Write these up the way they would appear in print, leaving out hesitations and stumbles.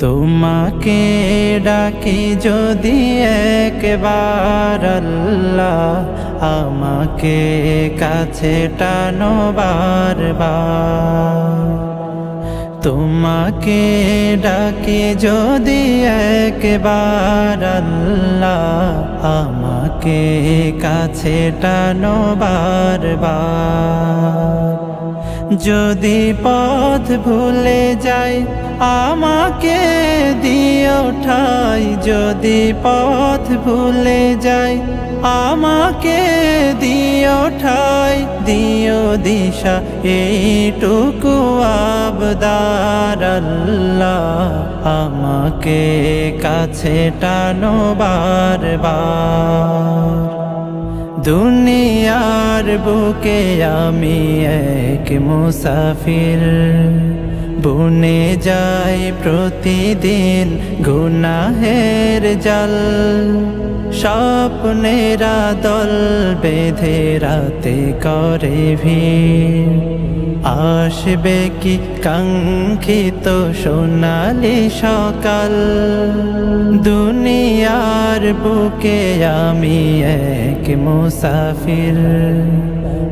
তোমাকে ডাকি যদি একবার আল্লাহ, আমাকে কাছে টানো বারবার। তোমাকে ডাকি যদি একবার আল্লাহ, আমাকে কাছে টানো বারবার। যদি পথ ভুলে যাই আমাকে দিও ঠাই, যদি পথ ভুলে যাই আমাকে দিও ঠাই, দিও দিশা এইটুকু আবদার আল্লাহ, আমাকে কাছে টানো বারবার। দুনিয়ার বুকে আমি এক মুসাফির, বুনে যাই প্রতিদিন গুনাহের জাল। স্বপ্নেরা দল বেঁধে রাতে করে ভিড়, আসবে কি কাঙ্ক্ষিত সোনালি সকাল। দুনিয়ার বুকে আমি এক মুসাফির,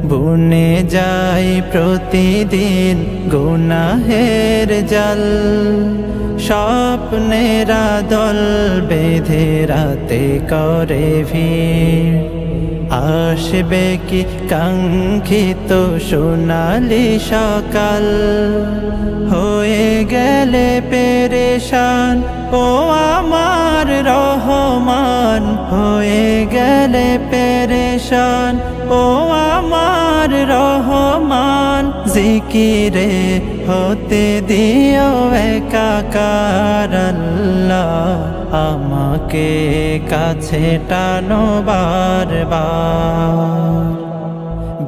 বুনে যাই প্রতিদিন গুনাহের জাল। স্বপ্নেরা দল বেঁধে রাতে করে ভিড়, আসবে কি কাঙ্ক্ষিত সোনালি সকাল। হয়ে গেলে পেরেশান ও আমার রহমান, হয়ে গেলে পেরেশান ও আমার রহমান। জিকিরে হতে দিও একাকার আল্লাহ, আমাকে কাছে টানো বারবার।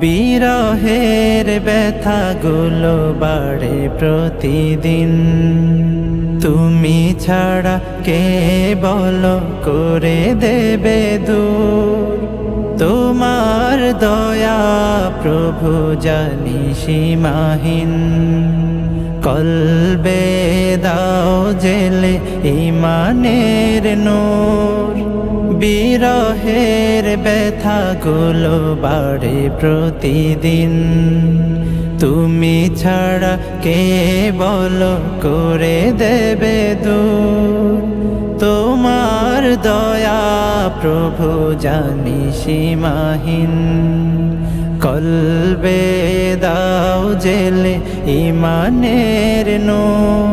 বিরহের ব্যথাগুলো বাড়ে প্রতিদিন, তুমি ছাড়া কে বলো করে দেবে দূর। তোমার দয়া প্রভু জানি সীমাহীন, কলবে দাও জেলে ঈমানের নূর। বিরহের ব্যথাগুলো বাড়ে প্রতিদিন, তুমি ছাড়া কে বলো করে দেবে দূর। তোমার দয়া প্রভু জানি সীমাহীন, কলবে দাও জেলে ঈমানের নূর।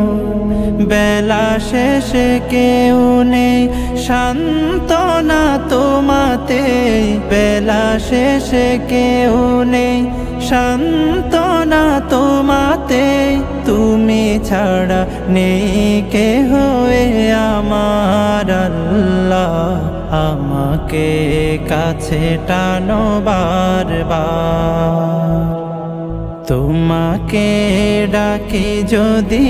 বেলা শেষে কেউ নেই সান্ত্বনা তোমাতে, বেলা শেষে কেউ নেই সান্ত্বনা তোমাতে। তুমি ছাড়া নেই কেহ আমার আল্লাহ, আমাকে কাছে টানো বারবার। তোমাকে ডাকি যদি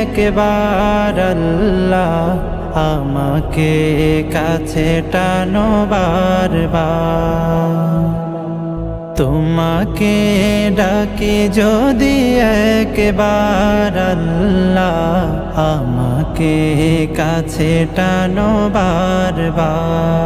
একবার আল্লাহ, আমাকে কাছে টানো বারবার। তোমাকে ডাকি যদি একবার আল্লাহ, আমাকে কাছে টানো বারবার।